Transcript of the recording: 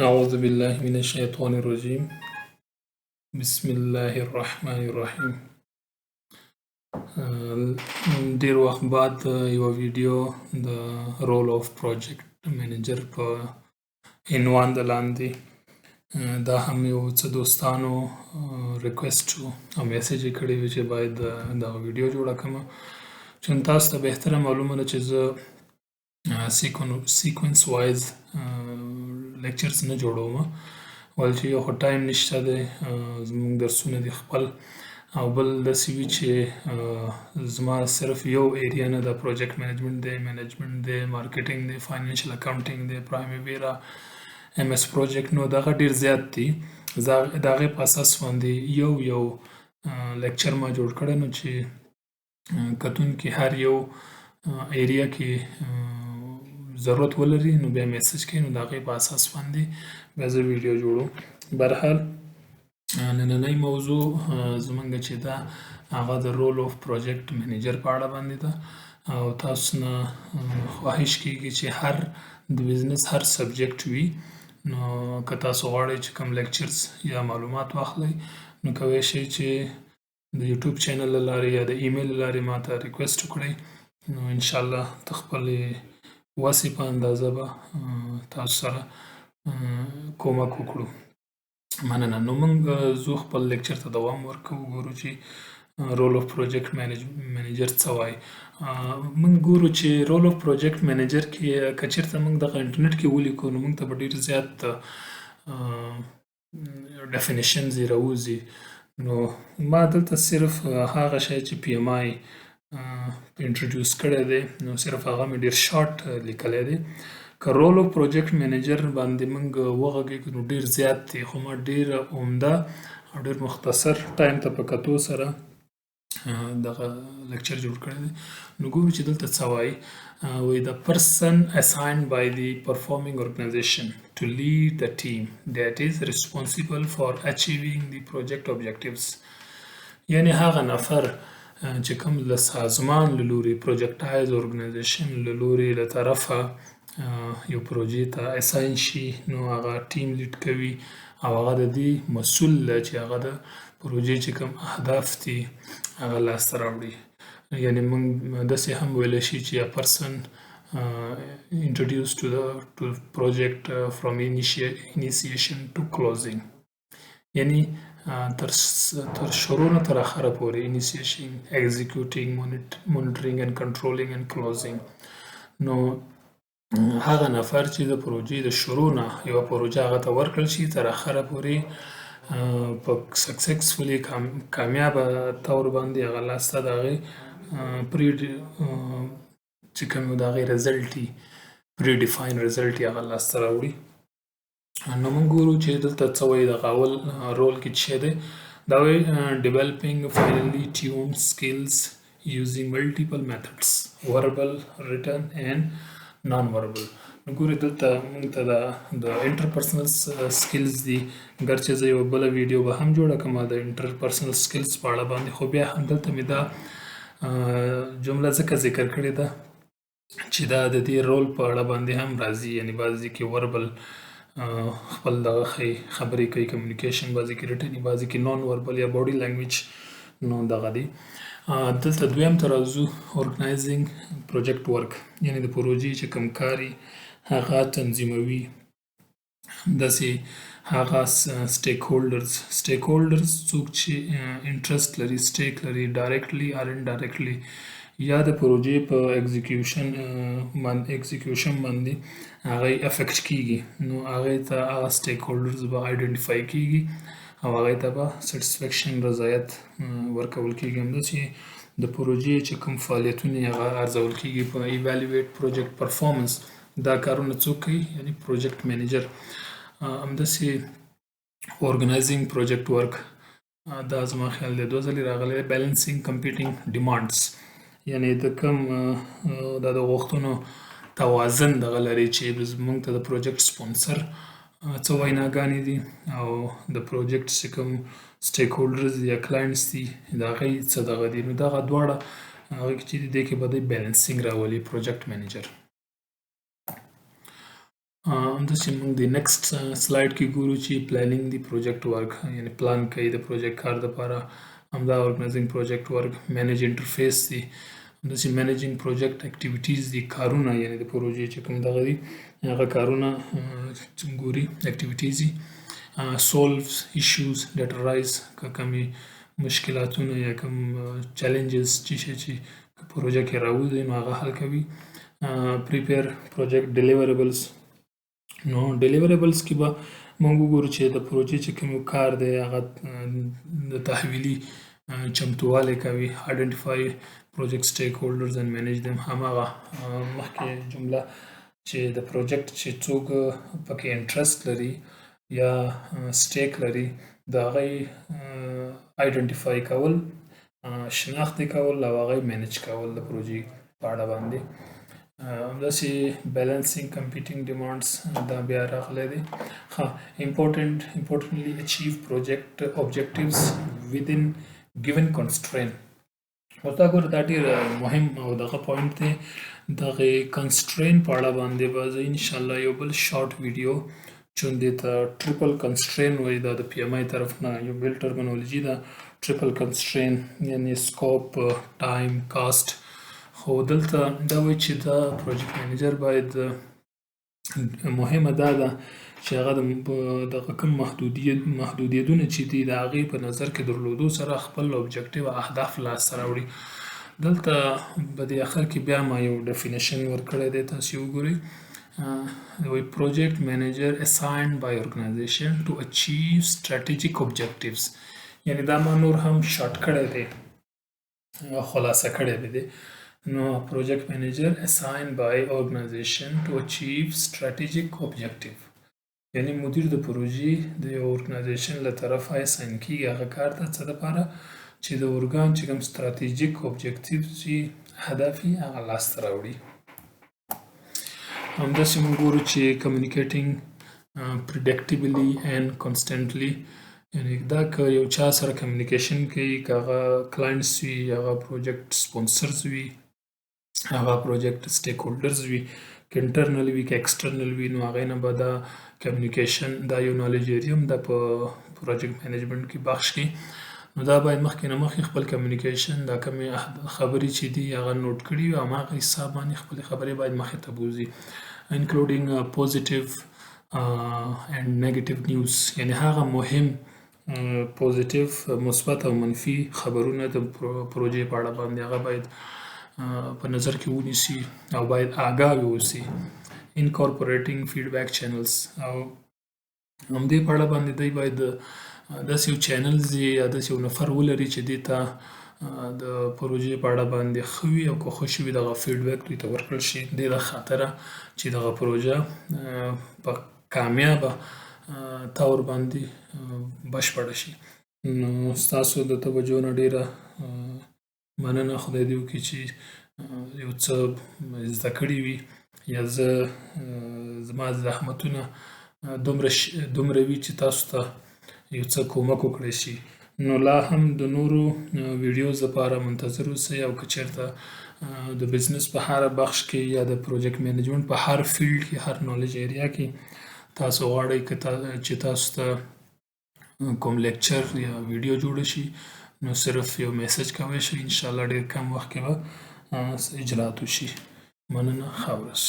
أعوذ بالله من الشيطان الرجيم بسم الله الرحمن الرحیم ډیر وخت بعد یو ویډیو د رول آف پروجیکټ منیجر په عنوان د لاندې دا هم یو څه دوستانو ریکوست او میسیج یې کړی و چې باید دا ویډیو جوړه کړم چون تاسو ته بهتره معلومه ده چې زه سیکونس وایز لیکچرز نه جوړوم ولې چې یو خو ټایم نشته دی زموږ درسونه دي خپل او بل داسې وي چې زما صرف یو ایریا نه ده پروجیکټ منیجمنټ دی مارکیټینګ دی فاینانشل اکاونټینګ دی پرایمریرا ایم اس پروجیکټ نو دغه ډیر زیات دي د هغې په اساس باندې یو لیکچر ما جوړ کړی نو چې کتونکي هر یو ایریا کې ضرورت ولري نو بیا میسج کوي نو د هغې په اساس باندې بیا زه ویډیو جوړوم برحال نننۍ موضوع زمونږ چې ده هغه د رول آف پروجیکټ منیجر په اړه باندې ده او تاسو نه خواهش کیږي چې هر د بزنس هر سبجیکټ وي نو که تاسو غواړئ چې کوم لیکچرز یا معلومات واخلئ نو کولی شئ چې د یوټیوب چینل له لارې یا د ایمیل له لارې ماته ریکویسټ وکړئ نو انشاءالله د خپلې وسې په اندازه به تاسو سره کومک وکړو مننه نو موږ زه خپل لیکچر ته دوام ورکوو ګورو چې رول آف پروجیکټ منیجر څه وایي موږ ګورو چې رول آف پروجیکټ منیجر کې که چېرته موږ دغه انټرنیټ کې ولیکو نو موږ ته به ډېر زیات ډیفینیشنز یې راوځي نو ما دلته صرف هغه شی چې پی ام آی انټروډیوس کړی دی نو صرف هغه مې ډېر شارټ لیکلی دی که رول آف پروجیکټ منیجر باندې موږ وغږیږو نو ډېر زیات دی خو ما ډېر عمده او ډېر مختصر ټایم ته په کتو سره دغه لیکچر جوړ کړی دی نو ګورو چې دلته څه وایي وایي the person assigned by the performing organization to lead the team that is responsible for achieving the project objectives یعنی هغه نفر چې کوم له سازمان له لوري پروجیکټایز ارګنایزیشن له لوري له طرفه یو پروژې ته اساین شي نو هغه ټیم لیډ کوي او هغه د دې مسؤل دی چې هغه د پروژې چې کوم اهداف دي هغه لاسته راوړي یعنی موږ داسې هم ویلی شي چې a person introduced to the project from initiation to closing یعنی تر شروع نه تر اخره پورې initiation executing monitoring and controlling and closing نو هغه نفر چې د پروژې د شروع نه یوه پروژه هغه ته ورکړل شي تر اخره پورې په سکسسفولي کامیابه طور باندې هغه لاسته د هغې چې کوم د هغې رزلټ وي پري ډیفاین رزلټ یې هغه لاسته راوړي نو موږ ګورو چې دلته څه وایي دغه اول رول کې څه دی دا وایي developing finely tuned skills using multiple methods verbal written and non-verbal نو ګورئ دلته موږ ته د انټرپرسنل سکلز دي ګرچې زه یوه بله ویډیو به هم جوړه کړم د انټرپرسنل سکلز په اړه باندې خو بیا هم دلته مې دا جمله ځکه ذکر کړې ده چې دا د دې رول په اړه باندې هم راځي یعنی بعضې کې وربل خپل دغه ښیي خبرې کوي کمیونیکیشن بعضې کې ریټن بعضې کې نان وربل یا باډي لینګویج نو دغه دی دلته دویم ته راځو ارګنایزینګ پروجیکټ ورک یعنی د پروژې چې کوم کاري هغه تنظیموي همداسې هغه سټیک هولډرز څوک چې انټرسټ لري سټیک لري ډایرکټلی اور انډایرکټلی یا د پروژې په اکزیکیوشن باندې هغه افیکټ کیږي نو هغې ته هغه سټیک هولډرز به آیډنټیفای کیږي او هغې ته به سټیسفیکشن رضایت ورکول کیږي همداسې د پروژې چې کوم فعالیتونه هغه ارزول کیږي په ایوالویټ پروجیکټ پرفارمنس دا کارونه څوک کوي یعنی پروجیکټ منیجر همداسې ارګنایزینګ پروجیکټ ورک دا زما خیال دی 2 ځلې راغلی دی بیلنسینګ کمپیټینګ ډیمانډس یعنی د کوم دا د غوښتنو توازن دغه لري چې موږ ته د پروجیکټ سپانسر څه ویناګانې دي او د پروجیکټ چې کوم سټیک هولډرز یا کلاینټس دي د هغې څه دغه دي نو دغه دواړه هغې کې چې دي دې کې به دی بیلنسینګ راولي پروجیکټ منیجر همداسې موږ د نیکسټ سلایډ کې ګورو چې پلانینګ د پروجیکټ ورک یعنی پلان کوي د پروجیکټ کار دپاره همدا ارګنایزینګ پروجیکټ ورک مینیج انټرفیس دی همداسې مینیجینګ پروجیکټ اکټیویټیز دي کارونه یعنی د پروژې چې کوم دغه دي هغه کارونه ګوري اکټیویټیز دي solves issues that arise که کمی مشکلاتونه یا کوم چیلنجز چې په پروژه کې راوځي نو هغه حل کوي prepare project deliverables نو ډیلیوریبلز کې به موږ وګورو چې د پروژې چې کوم کار دی هغه د تحویلي چمتووالی کوي identify project stakeholders and manage them هماغه مخکې جمله چې د پروجیکټ چې څوک پکې انټرست لري یا سټیک لري د هغه آیډنټیفای کول شناخت کول او هغه مینیج کول د پروژې په اړه باندې همداسې بیلنسینګ کمپیټینګ ډیمانډس دا بیا راغلی دی importantly achieve project objectives within given constraint اوس دا ګوره دا ډېر مهم او دغه پوینټ دی دغه کنسټرین په اړه باندې به زه انشاءالله یو بل شارټ ویډیو چون دې ته ټریپل کنسټرین وایي دا د پی ام آی طرف نه یو بل ټرمینالوجي ده ټریپل کنسټرین یعنی سکوپ ټایم کاسټ خو دلته دا وایي چې دا پروجیکټ منیجر باید مهمه دا ده چې هغه دغه کوم محدودیتونه چې دي د هغې په نظر کې درلودو سره خپل اوبجیکټیو اهداف لاسته راوړي دلته په دې اخر کې بیا ما یو ډیفینیشن ورکړی دی تاسې وګورئ وایي project manager assigned by organization to achieve strategic objectives یعنی دا ما نور هم شارټ کړی دی خلاصه کړی مې دی نو project manager assigned by organization to achieve strategic objective یعنی مدیر د پروژې د یو ارګنایزیشن له طرفه اساین کیږي هغه کار ته څه دپاره چې د ارګان چې کوم ستراتیژیک اوبجیکټیو چې هدف یې هغه لاسته راوړي همداسې موږ ګورو چې کمیونیکیټینګ پریډکټیبلی اینډ کنسټنټلی یعنی دا که یو چا سره کمیونیکیشن کوي که هغه کلاینټس وي هغه پروجیکټ سپونسرز وي هغه پروجیکټ سټیک هولډرز وي که انټرنل وي که ایکسټرنل وي نو هغې نه به دا کمیونیکیشن دا یو نالج ایریا هم ده په پروجیکټ مینجمنټ کې بخش کې نو دا باید مخکې نه مخکې خپل کمیونیکیشن دا کومې خبرې چې دي هغه نوټ کړي وي او هماغه حساب باندې خپلې خبرې باید مخې ته بوځي including positive and negative news یعنی هغه مهم پوزیټیو مثبت او منفي خبرونه د پروژې په اړه باندې هغه باید په نظر کې ونیسي او باید آګاه واوسي incorporating feedback channels او همدې په اړه باندې دوی باید داسې یو چینلز یا داسې یو نفر ولري چې دې ته د پروژې په اړه باندې ښه وي او که خوښ وي دغه فیډبیک دوی ته ورکړل شي دې د خاطره چې دغه پروژه په کامیابه طور باندې بشپړه شي نو ستاسو د توجه نه ډېره مننه خدای دې وکړي چې یو څه زده کړي وي یا زه زما زحمتونه دومره وي چې تاسو ته یو څه کومک وکړی شي نو لا هم د نورو ویډیوز لپاره منتظر اوسئ او که چېرته د بزنس په هر بخش کې یا د پروجیکټ مینجمنټ په هر فیلډ کې هر نالج ایریا کې تاسو غواړئ چې تاسو ته کوم لیکچر یا ویډیو جوړه شي نو صرف یو میسج کوئ شي انشاءالله ډېر کم وخت کې به اجرات وشي مننه ښه ورځ